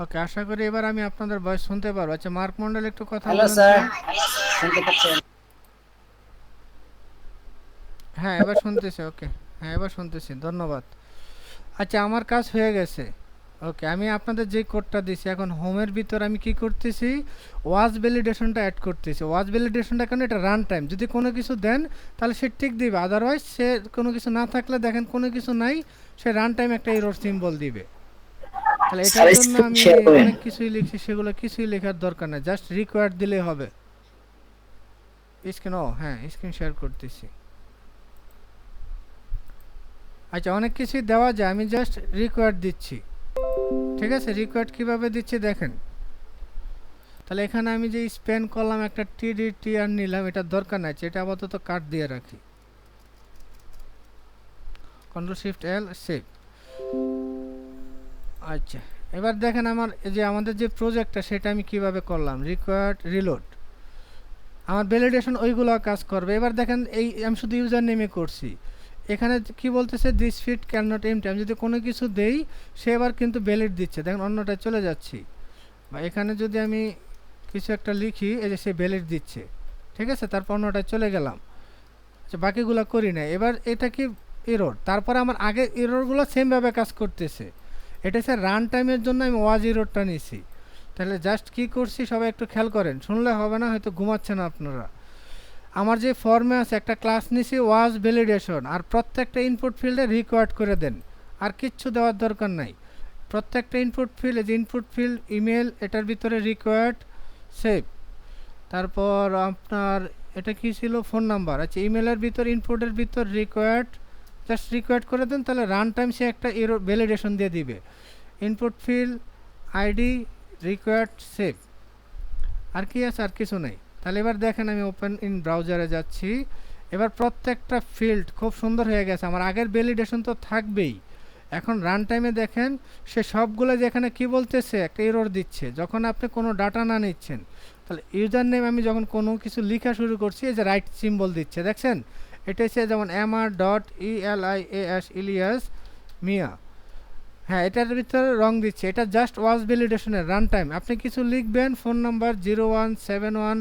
ওকে, আশা করি এবার আমি আপনাদের ভয়েস শুনতে পারবো। আচ্ছা মার্ক মন্ডল একটু কথা হ্যালো বলেন স্যার, তো। শুনতে পাচ্ছেন? হ্যাঁ এবার শুনতেছি। ওকে, হ্যাঁ এবার শুনতেছি, ধন্যবাদ। আচ্ছা আমার কাজ হয়ে গেছে। ওকে, আমি আপনাদের যে কোডটা দিছি এখন হোমের ভিতর আমি কি করতেছি, ওয়াচ ভ্যালিডেশনটা অ্যাড করতেছি। ওয়াচ ভ্যালিডেশনটা কেন, এটা রান টাইম, যদি কোনো কিছু দেন তাহলে সে ঠিক দিবে, আদারওয়াইজ সে কোনো কিছু না থাকলে দেখেন কোনো কিছু নাই, সে রান টাইম একটা এরর সিম্বল দিবে। তাহলে স্যার এটার জন্য স্ক্রিন আমি শেয়ার করেন। অনেক কিছুই লিখছি, সেগুলো কিছুই লেখার দরকার নেই, জাস্ট রিকোয়ার্ড দিলেই হবে। স্ক্রিন, ও হ্যাঁ স্ক্রিন শেয়ার করতেছি। আচ্ছা অনেক কিছুই দেওয়া যায়, আমি জাস্ট রিকোয়ার্ড দিচ্ছি। ঠিক আছে, রিকোয়ার্ড কিভাবে দিচ্ছি দেখেন। তাহলে এখানে আমি যে স্পেন করলাম একটা টিডিটিআর নিলাম, এটা দরকার নাই, এটা আপাতত কাট দিয়ে রাখি। কন্ট্রোল শিফট এল সেভ। আচ্ছা এবার দেখেন আমার এই যে আমাদের যে প্রজেক্টটা সেটা আমি কিভাবে করলাম, রিকোয়ার্ড রিলোড, আমার ভ্যালিডেশন ওইগুলো কাজ করবে। এবার দেখেন এই আমি শুধু ইউজার নেমে করছি, এখানে কি বলতেছে this field can not empty, আমি যদি কোনো কিছু দেই সে এবার কিন্তু ভ্যালিড দিচ্ছে, দেখেন অন্যটায় চলে যাচ্ছি। বা এখানে যদি আমি কিছু একটা লিখি, এই যে সে ভ্যালিড দিচ্ছে, ঠিক আছে, তারপর অন্যটায় চলে গেলাম। আচ্ছা বাকিগুলো করি না। এবার এটা কি এরর, তারপরে আমার আগে এররগুলো সেমভাবে কাজ করতেছে। এটা স্যার রান টাইমের জন্য আমি ওয়াজ এররটা নিছি। তাহলে জাস্ট কি করছি সবাই একটু খেয়াল করেন, শুনলে হবে না, হয়তো ঘুমাচ্ছেন আপনারা। আমার যে ফর্মে আছে একটা ক্লাস নিছি ওয়াজ ভ্যালিডেশন, আর প্রত্যেকটা ইনপুট ফিল্ডে রিকোয়ার্ড করে দেন, আর কিচ্ছু দেওয়ার দরকার নাই। প্রত্যেকটা ইনপুট ফিল্ড, যে ইনপুট ফিল্ড ইমেল, এটার ভিতরে রিকোয়ার্ড সেভ। তারপর আপনার এটা কি ছিল, ফোন নাম্বার। আচ্ছা ইমেলের ভিতর ইনপুটের ভিতর রিকোয়ার্ড, জাস্ট রিকোয়ার্ড করে দেন, তাহলে রান টাইম সে একটা এরর ভ্যালিডেশন দিয়ে দিবে। Input field ID required save. আর কি আছে, আর কিছু নেই। তাহলে এবার দেখেন আমি ওপেন ইন ব্রাউজারে যাচ্ছি। এবার প্রত্যেকটা ফিল্ড খুব সুন্দর হয়ে গেছে, আমার আগের ভ্যালিডেশন তো থাকবেই। এখন রান টাইমে দেখেন সে সবগুলো যেখানে কি বলতেছে একটা এরর দিচ্ছে, যখন আপনি কোনো ডাটা না নিচ্ছেন। তাহলে ইউজার নেম আমি যখন কোনো কিছু লেখা শুরু করছি, এই যে রাইট সিম্বল দিচ্ছে দেখছেন, এটা হচ্ছে যেমন mr.elias ইলিয়াস মিয়া। হ্যাঁ এটার ভিতরে রং দিচ্ছে, এটা জাস্ট ওয়াজ ভ্যালিডেশনের রান টাইম। আপনি কিছু লিখবেন, ফোন নাম্বার 0171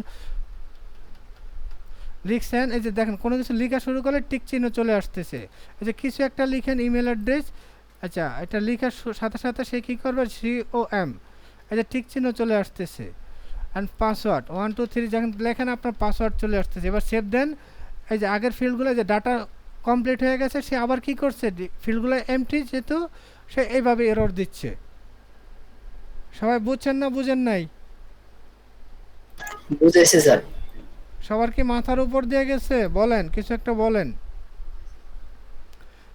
লিখছেন, এই যে দেখেন কোনো কিছু লেখা শুরু করলে টিক চিহ্ন চলে আসতেছে। এই যে কিছু একটা লিখেন ইমেল অ্যাড্রেস, আচ্ছা এটা লেখার সাথে সাথে সে কী করবে, COM, এই যে টিক চিহ্ন চলে আসতেছে। অ্যান্ড পাসওয়ার্ড 123 যখন লেখেন আপনার পাসওয়ার্ড চলে আসতেছে। এবার সেভ দেন। এই যে আগের ফিল্ডগুলো যে ডাটা কমপ্লিট হয়ে গেছে, সে আবার কি করছে, ফিল্ডগুলো এমটি যেহেতু সে এইভাবে এরর দিচ্ছে। সবাই বুঝছেন না বুঝেন নাই? বুঝেছি স্যার। সবার কি মাথার উপর দিয়ে গেছে? বলেন কিছু একটা বলেন।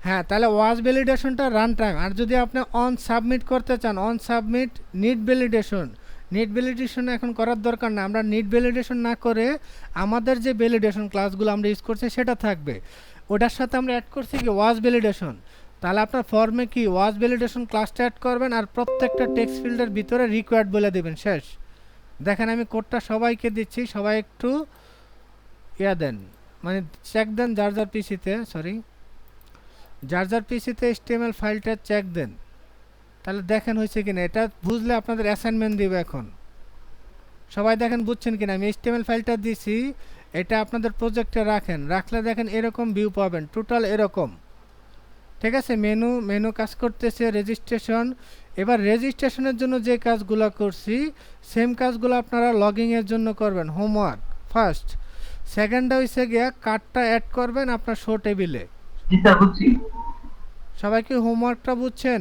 হ্যাঁ তাহলে ওয়াজ ভ্যালিডেশনটা রান টাইম। আর যদি আপনি অন সাবমিট করতে চান, on submit need validation, need validation এখন করার দরকার না, আমরা নিট ভ্যালিডেশন না করে আমাদের যে ভ্যালিডেশন ক্লাসগুলো আমরা ইউজ করছি সেটা থাকবে, ওটার সাথে আমরা অ্যাড করছি কি ওয়াজ ভ্যালিডেশন। তাহলে আপনার ফর্মে কি ওয়াজ ভ্যালিডেশন ক্লাসটা অ্যাড করবেন, আর প্রত্যেকটা টেক্সট ফিল্ডের ভিতরে রিকোয়ার্ড বলে দেবেন, শেষ। দেখেন আমি কোডটা সবাইকে দিচ্ছি, সবাই একটু ইয়া দেন, মানে চেক দেন যার যার পিসিতে, সরি যার যার পিসিতে HTML ফাইলটা চেক দেন, তাহলে দেখেন হয়েছে কিনা। এটা বুঝলে আপনাদের অ্যাসাইনমেন্ট দিবে এখন। সবাই দেখেন বুঝছেন কিনা, আমি HTML ফাইলটা দিছি, এটা আপনাদের প্রজেক্টে রাখেন, রাখলে দেখেন এরকম ভিউ পাবেন, টোটাল এরকম। ঠিক আছে, মেনু মেনু কাজ করতেছে, রেজিস্ট্রেশন। এবার রেজিস্ট্রেশনের জন্য যে কাজগুলো করছি সেম কাজগুলো আপনারা লগইনের জন্য করবেন, হোমওয়ার্ক ফার্স্ট। সেকেন্ডটা হইছে গিয়া কার্ডটা অ্যাড করবেন আপনার শো টেবিলে। জি স্যার বুঝছি। সবাই কি হোমওয়ার্কটা বুঝছেন?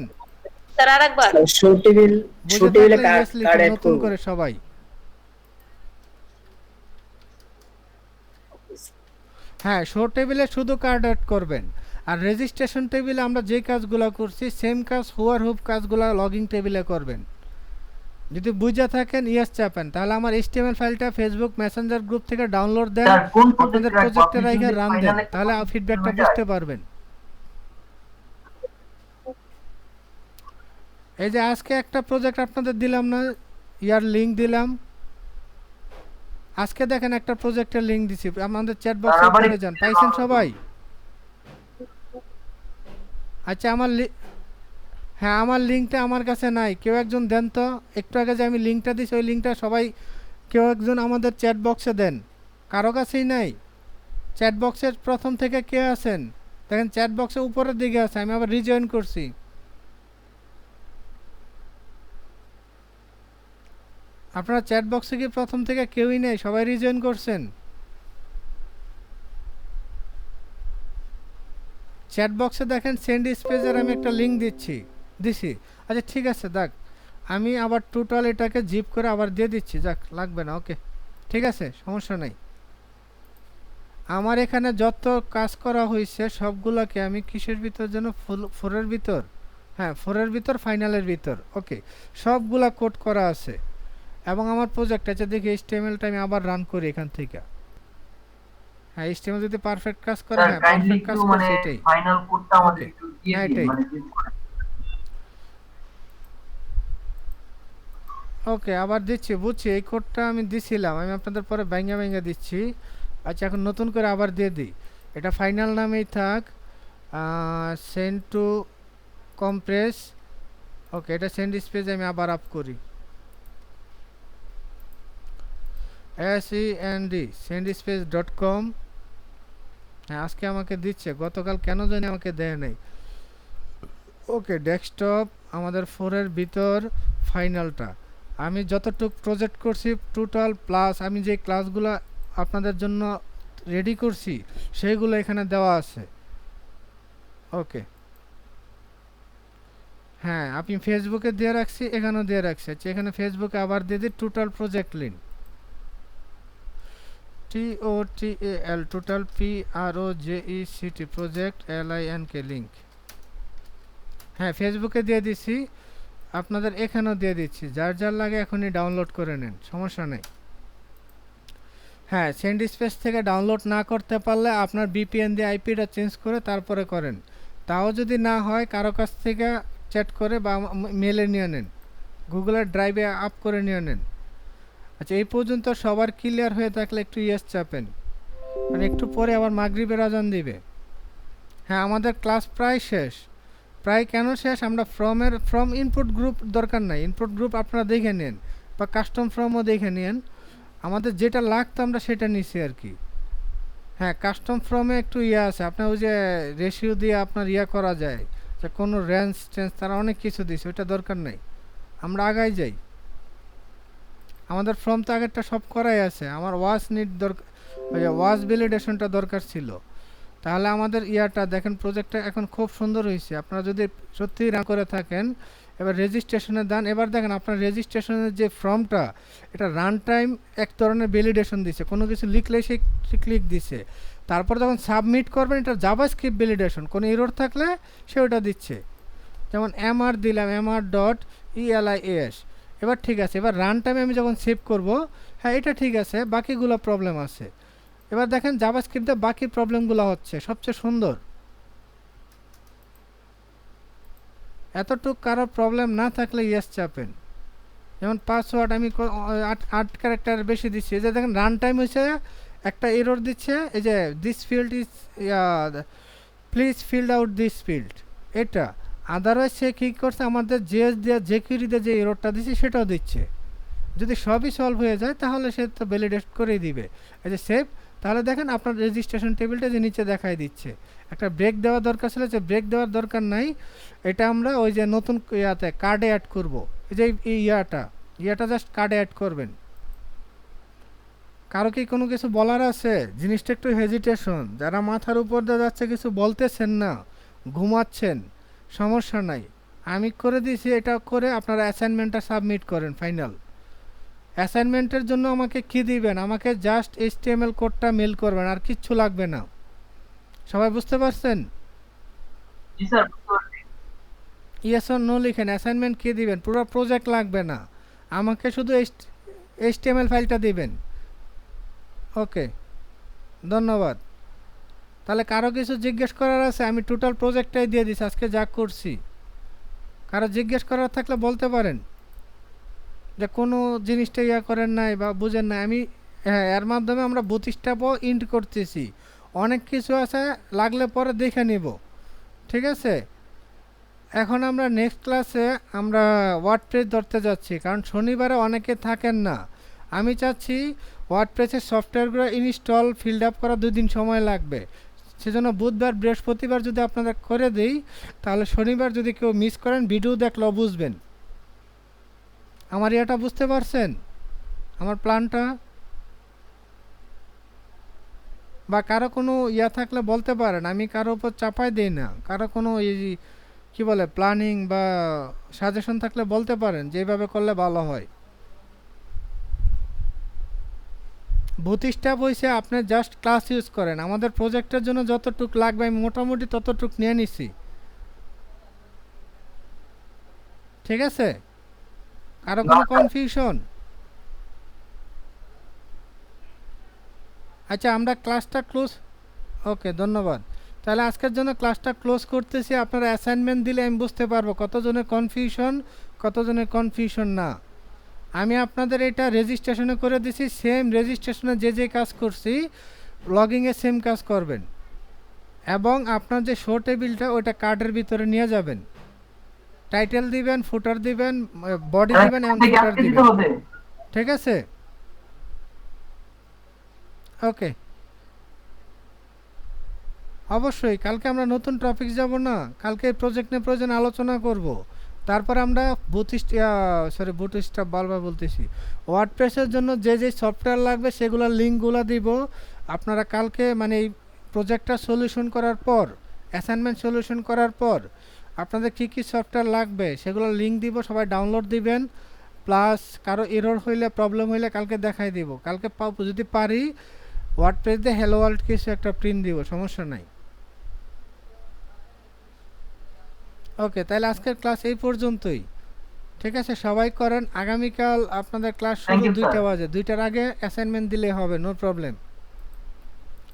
স্যার আরেকবার। শো টেবিল, শো বুঝে টেবিলে থাকলে ইয়েস কার্ড লিখেন অ্যাড নতুন করব। করে সবাই। হ্যাঁ, শো টেবিলে শুধু কার্ড অ্যাড করবেন। আর রেজিস্ট্রেশন টেবিলে আমরা যে কাজগুলো করছি সেম কাজ হুয়ার হুপ কাজগুলো লগইন টেবিলে করবেন। যদি বুঝে থাকেন ইয়েস চাপেন, তাহলে আমার এইচটিএমএল ফাইলটা ফেসবুক মেসেঞ্জার গ্রুপ থেকে ডাউনলোড দেন, স্যার কোন আপনাদের প্রজেক্ট রাখবো? প্রজেক্টে আপনি কি রাইখে যদি রান দেন, ফাইনাল একটা তাহলে প্রজেক্ট ফিডব্যাকটা হয়ে যায়? বুঝতে পারবেন। এই যে আজকে একটা প্রজেক্ট আপনাদের দিলাম না, ইয়ার লিঙ্ক দিলাম। আজকে দেখেন একটা প্রজেক্টের লিঙ্ক দিছি, আমাদের চ্যাট স্যার বক্সে আবার পড়ে একটু যান, clear পাইছেন করুন তো। সবাই? আচ্ছা আমার হ্যাঁ আমার লিঙ্কটা আমার কাছে নাই, কেউ একজন দেন তো। একটু আগে যে আমি লিঙ্কটা দিছি ওই লিঙ্কটা সবাই কেউ একজন আমাদের চ্যাট বক্সে দেন। কারো কাছেই নাই? চ্যাট বক্সের প্রথম থেকে কে আছেন? দেখেন চ্যাট বক্সে উপরের দিকে আছে, আমি আবার রিজয়েন করছি। আপনারা চ্যাট বক্সে কি প্রথম থেকে কেউই নেই, সবাই রিজয়েন করছেন? চ্যাট বক্সে দেখেন সেন্ড স্পেসের আমি একটা লিঙ্ক দিছি। আচ্ছা ঠিক আছে, দেখ আমি আবার টোটাল এটাকে জিপ করে আবার দিয়ে দিচ্ছি, যাক লাগবে না, ওকে ঠিক আছে, সমস্যা নাই। আমার এখানে যত কাজ করা হয়েছে সবগুলোকে আমি কিসের ভিতর যেন ফোরের ভিতর, হ্যাঁ ফোরের ভিতর ফাইনালের ভিতর, ওকে সবগুলা কোড করা আছে। এবং আমার প্রজেক্ট আছে, দেখি এইচটিএমএলটা আমি আবার রান করি এখান থেকে। হ্যাঁ এইচটিএমএল যদি পারফেক্ট কাজ করে, স্যার হ্যাঁ কাইন্ডলি পারফেক্ট একটু কাজ মানে করছে এটাই। ফাইনাল কোডটা আমাদের ওকে, একটু দিয়ে হ্যাঁ দিন, এটাই। মানে জিপ করে। ওকে আবার দিচ্ছি, বুঝছি এই কোডটা আমি দিছিলাম, আমি আপনাদের পরে ব্যাঙ্গা দিচ্ছি। আচ্ছা এখন নতুন করে আবার দিয়ে দিই, এটা ফাইনাল নামেই থাক, সেন্ড টু কম্প্রেস। ওকে এটা সেন্ড স্পেস আমি আবার আপ করি, send হ্যাঁ আজকে আমাকে দিচ্ছে, গতকাল কেন জানি আমাকে দেয় নাই। ওকে ডেস্কটপ আমাদের ফোরের ভিতর ফাইনালটা আমি যতটুক প্রজেক্ট করছি টোটাল প্লাস আমি যে ক্লাসগুলো আপনাদের জন্য রেডি করছি সেইগুলো এখানে দেওয়া আছে। ওকে হ্যাঁ আমি ফেসবুকে দিয়ে রাখছি, এখানেও দিয়ে রাখছি। আচ্ছা এখানে ফেসবুকে আবার দিয়ে দিই total project link, TOTAL total PROJECT project LINK link. হ্যাঁ ফেসবুকে দিয়ে দিছি, আপনাদের এখানেও দিয়ে দিচ্ছি, যার যার লাগে এখনই ডাউনলোড করে নেন, সমস্যা নেই। হ্যাঁ সেন্ড স্পেস থেকে ডাউনলোড না করতে পারলে আপনার বিপিএন দিয়ে আইপিটা চেঞ্জ করে তারপরে করেন। তাও যদি না হয় কারো কাছ থেকে চ্যাট করে বা মেলে নিয়ে নেন, গুগলের ড্রাইভে আপ করে নিয়ে নেন। আচ্ছা এই পর্যন্ত সবার ক্লিয়ার হয়ে থাকলে একটু ইয়েস চাপেন, মানে একটু পরে আবার মাগরিবের আজান দিবে। হ্যাঁ আমাদের ক্লাস প্রায় শেষ। প্রায় কেন শেষ, আমরা ফ্রম ইনপুট গ্রুপ দরকার নাই, ইনপুট গ্রুপ আপনারা দেখে নেন বা কাস্টম ফ্রমও দেখে নেন। আমাদের যেটা লাগতো আমরা সেটা নিছি আর কি। হ্যাঁ কাস্টম ফ্রমে একটু ইয়ে আছে, আপনার ওই যে রেশিও দিয়ে আপনার ইয়া করা যায়, যে কোনো রেঞ্জ টেঞ্জ তারা অনেক কিছু দিছে, ওইটা দরকার নেই, আমরা আগাই যাই। আমাদের ফর্ম তো আগেরটা সব করাই আছে, আমার ওয়াচ নিড দরকার, ওই যে ওয়াচ ভ্যালিডেশনটা দরকার ছিল। তাহলে আমাদের ইয়াটা দেখেন প্রজেক্টটা এখন খুব সুন্দর হয়েছে, আপনারা যদি সত্যিই না করে থাকেন। এবার রেজিস্ট্রেশনে দেন, এবার দেখেন আপনার রেজিস্ট্রেশনের যে ফর্মটা এটা রান টাইম এক ধরনের ভ্যালিডেশন দিছে, কোনো কিছু লিখলেই সে ক্লিক দিছে। তারপর যখন সাবমিট করবেন এটা জাভাস্ক্রিপ্ট ভ্যালিডেশন, কোনো এরর থাকলে সে ওটা দিচ্ছে। যেমন এমআর দিলাম, MR.ELIAS, এবার ঠিক আছে। এবার রান টাইমে আমি যখন সেভ করব, হ্যাঁ এটা ঠিক আছে, বাকিগুলো প্রবলেম আছে। এবার দেখেন জাভাস্ক্রিপ্টে বাকি প্রবলেমগুলো হচ্ছে সবচেয়ে সুন্দর। এতটুক কারো প্রবলেম না থাকলে ইয়েস চাপেন। যেমন পাসওয়ার্ড আমি 8 ক্যারেক্টার বেশি দিচ্ছি, এই যে দেখেন রান টাইম হয়েছে একটা এরর দিচ্ছে, এই যে this field is please field out this field, এটা। আদারওয়াইজ সে কী করছে, আমাদের জেএস দিয়ে জেকিউরিতে যে এররটা দিচ্ছে সেটাও দিচ্ছে। যদি সবই সলভ হয়ে যায় তাহলে সে তো ভ্যালিডেট করেই দিবে। এই যে সেভ, তাহলে দেখেন আপনার রেজিস্ট্রেশন টেবিলটা যে নিচে দেখাই দিচ্ছে। একটা ব্রেক দেওয়ার দরকার ছিল, যে ব্রেক দেওয়ার দরকার নাই, এটা আমরা ওই যে নতুন ইয়াতে কার্ডে অ্যাড করব। এই যে এই ইয়াটা জাস্ট কার্ডে অ্যাড করবেন। কারো কি কোনো কিছু বলার আছে? জিনিসটা একটু হেজিটেশন, যারা মাথার উপর দিয়ে যাচ্ছে কিছু বলতেছেন না, ঘুমাচ্ছেন, সমস্যা নাই, আমি করে দিয়েছি, এটা করে আপনারা অ্যাসাইনমেন্টটা সাবমিট করেন ফাইনাল। অ্যাসাইনমেন্টের জন্য আমাকে কি দিবেন, আমাকে জাস্ট এইচটিএমএল কোডটা মেল করবেন, আর কিচ্ছু লাগবে না। সবাই বুঝতে পারছেন? জি স্যার, বুঝতে পারছি। ইয়েস অর নো লিখেন, অ্যাসাইনমেন্ট কি দিবেন, পুরো প্রজেক্ট লাগবে না, আমাকে শুধু এইচটিএমএল ফাইলটা দিবেন। ওকে, ধন্যবাদ। তাহলে কারো কিছু জিজ্ঞেস করার আছে? আমি টোটাল প্রজেক্টটাই দিয়ে দিছি আজকে যা করছি। কারো জিজ্ঞেস করার থাকলে বলতে পারেন, যে কোনো জিনিসটা ইয়া করেন নাই বা বুঝেন নাই। আমি হ্যাঁ, এর মাধ্যমে আমরা 32টা ইন্ট করতেছি, অনেক কিছু আছে, লাগলে পরে দেখে নিব, ঠিক আছে? এখন আমরা নেক্সট ক্লাসে আমরা ওয়ার্ডপ্রেস ধরতে যাচ্ছি, কারণ শনিবারে অনেকে থাকেন না। আমি চাচ্ছি ওয়ার্ডপ্রেসের সফটওয়্যারগুলো ইনস্টল ফিল্ড আপ করা 2 দিন সময় লাগবে, সেজন্য বুধবার বৃহস্পতিবার যদি আপনাদের করে দিই, তাহলে শনিবার যদি কেউ মিস করেন ভিডিও দেখলেও বুঝবেন। আমার ইয়েটা বুঝতে পারছেন, আমার প্ল্যানটা? বা কারো কোনো ইয়া থাকলে বলতে পারেন, আমি কারো উপর চাপাই দিই না। কারো কোনো এই কি বলে প্ল্যানিং বা সাজেশন থাকলে বলতে পারেন যে এইভাবে করলে ভালো হয়। বুথস্ট্যাপ হয়েছে আপনি জাস্ট ক্লাস ইউজ করেন, আমাদের প্রজেক্টের জন্য যতটুক লাগবে আমি মোটামুটি ততটুক নিয়ে নিছি, ঠিক আছে? কারো কোনো কনফিউশন? আচ্ছা, আমরা ক্লাসটা ক্লোজ। ওকে, ধন্যবাদ। তাহলে আজকের জন্য ক্লাসটা ক্লোজ করতেছি। আপনারা অ্যাসাইনমেন্ট দিলে আমি বুঝতে পারবো কতজনের কনফিউশন, কতজনের কনফিউশন না। আমি আপনাদের এটা রেজিস্ট্রেশনে করে দিছি, সেম রেজিস্ট্রেশনে যে যে কাজ করছি লগিংয়ে সেম কাজ করবেন, এবং আপনার যে শো টেবিলটা ওইটা কার্ডের ভিতরে নিয়ে যাবেন, টাইটেল দিবেন, ফুটার দিবেন, বডি দিবেন এবং ফুটার দিবেন, ঠিক আছে? ওকে, অবশ্যই কালকে আমরা নতুন টপিক যাব না, কালকে প্রজেক্ট নিয়ে প্রয়োজন আলোচনা করব। তারপর আমরা বুটস্ট্র্যাপ বারবার বলতেছি, ওয়ার্ডপ্রেসের জন্য যে যে সফটওয়্যার লাগবে সেগুলোর লিঙ্কগুলো দিব। আপনারা কালকে মানে এই প্রজেক্টটা সলিউশন করার পর, অ্যাসাইনমেন্ট সলিউশন করার পর আপনাদের কী কী সফটওয়্যার লাগবে সেগুলোর লিঙ্ক দিব, সবাই ডাউনলোড দিবেন। প্লাস কারো এরর হইলে, প্রবলেম হইলে কালকে দেখাই দিব। কালকে যদি পারি ওয়ার্ডপ্রেস দিয়ে হ্যালো ওয়ার্ল্ড কিছু একটা প্রিন্ট দিব, সমস্যা নাই। ওকে, তাহলে আজকের ক্লাস এই পর্যন্তই, ঠিক আছে? সবাই করেন, আগামীকাল আপনাদের ক্লাস শুরু 2টা বাজে, 2টার আগে অ্যাসাইনমেন্ট দিলে হবে, নো প্রবলেম,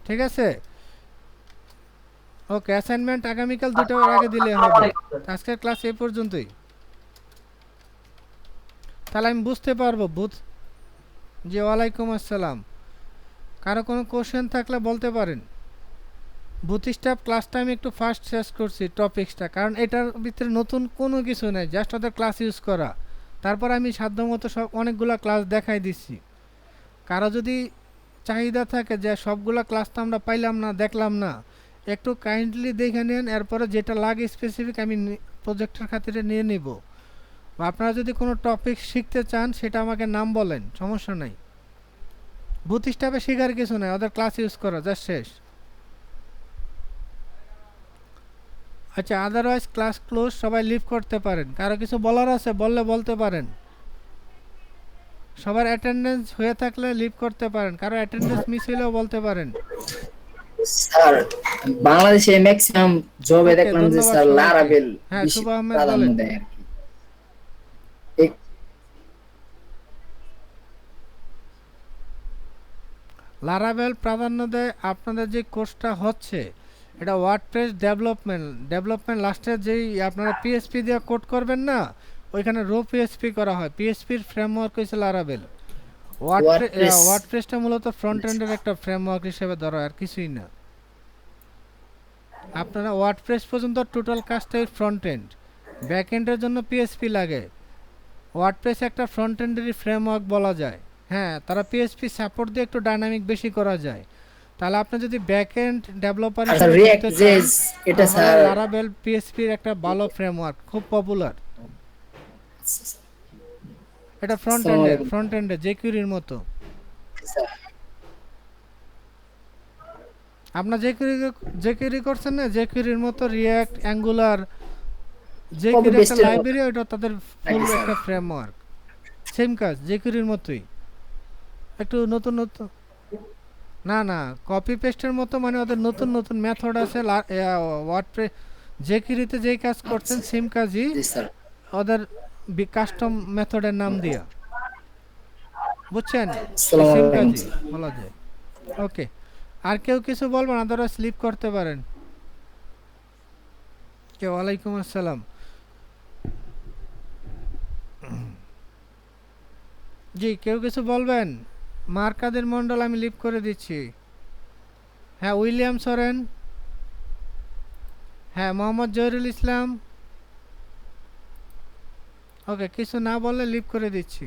ঠিক আছে? ওকে, অ্যাসাইনমেন্ট আগামীকাল 2টার আগে দিলে হবে। আজকের ক্লাস এই পর্যন্তই, তাহলে আমি বুঝতে পারবো জি, ওয়ালাইকুম আসসালাম। কারো কোনো কোশ্চেন থাকলে বলতে পারেন। বুথস্ট্র্যাপ ক্লাসটা আমি একটু ফাস্ট শেষ করছি টপিক্সটা, কারণ এটার ভিতরে নতুন কোনো কিছু নেই, জাস্ট ওদের ক্লাস ইউজ করা। তারপর আমি সাধ্যমতো সব অনেকগুলো ক্লাস দেখাই দিচ্ছি। কারো যদি চাহিদা থাকে যে সবগুলো ক্লাস তো আমরা পাইলাম না, দেখলাম না, একটু কাইন্ডলি দেখে নেন, এরপরে যেটা লাগে স্পেসিফিক আমি প্রজেক্টের খাতিরে নিয়ে নিব। বা আপনারা যদি কোনো টপিক শিখতে চান সেটা আমাকে নাম বলেন, সমস্যা নাই। বুথস্ট্র্যাপে শেখার কিছু নাই, ওদের ক্লাস ইউজ করা জাস্ট শেষ। আচ্ছা, আদারওয়াইজ ক্লাস ক্লোজ, সবাই লিভ করতে পারেন। কারো কিছু বলার আছে বললে বলতে পারেন। সবার অ্যাটেন্ডেন্স হয়ে থাকলে লিভ করতে পারেন, কারো অ্যাটেন্ডেন্স মিস হইলেও বলতে পারেন। স্যার, বাংলাদেশে ম্যাক্সিমাম জবে দেখলাম যে স্যার লারাভেল হ্যাঁ, বেশি শুভ আহমেদ প্রাধান্য বলেন। দেয় আর কি। লারাভেল প্রাধান্য দেয়। আপনাদের যে কোর্সটা হচ্ছে এটা ওয়ার্ডপ্রেস ডেভেলপমেন্ট লাস্টের যেই আপনারা পিএসপি দিয়ে কোড করবেন না, ওইখানে রো পিএসপি করা হয়। পিএসপির ফ্রেমওয়ার্ক হচ্ছে লারাভেল। ওয়ার্ডপ্রেসটা মূলত ফ্রন্ট এন্ডের একটা ফ্রেমওয়ার্ক হিসেবে ধরা, আর কিছুই না। আপনারা ওয়ার্ডপ্রেস পর্যন্ত টোটাল কাজটাই ফ্রন্ট এন্ড, ব্যাক এন্ডের জন্য পিএসপি লাগে। ওয়ার্ডপ্রেস একটা ফ্রন্ট এন্ডেরই ফ্রেমওয়ার্ক বলা যায়। হ্যাঁ, তারা পিএসপি সাপোর্ট দিয়ে একটু ডাইনামিক বেশি করা যায়। তাহলে আপনি যদি ব্যাক এন্ড ডেভেলপার হিসেবে রিঅ্যাক্ট জেস এটা স্যার লারাভেল পিএসপির একটা ভালো ফ্রেমওয়ার্ক, খুব পপুলার। এটা ফ্রন্ট এন্ডে জেকিউরির মতো। আপনার জেকিউরি করছেন না, জেকিউরির মতো রিঅ্যাক্ট, অ্যাঙ্গুলার, জেকির একটা paste এর মতো। লাইব্রেরি, ওটা তাদের ফুল নাকি স্যার? একটা ফ্রেমওয়ার্ক, সেম কাজ জেকিরির মতোই, একটু নতুন নতুন। না না, কপি পেস্টের মতো মানে ওদের নতুন নতুন মেথড আছে। ওয়ার্ডপ্রেস জেকিরিতে যেই কাজ করছেন আচ্ছা সেম কাজই জি স্যার। ওদের কাস্টম মেথডের নাম দিয়া, বুঝছেন? ওই আসসালামু সেম আলাইকুম কাজই স্যার। বলা যায়। ওকে, আর কেউ কিছু বলবেন, আদারওয়াইজ স্লিপ করতে পারেন। কে? ওয়ালাইকুম আসসালাম। জি, কেউ কিছু বলবেন? মার্কাদের মন্ডল আমি লিভ করে দিচ্ছি। হ্যাঁ, উইলিয়াম সরেন। হ্যাঁ, মোহাম্মদ জহিরুল ইসলাম। ওকে, কিছু না বললে লিভ করে দিচ্ছি।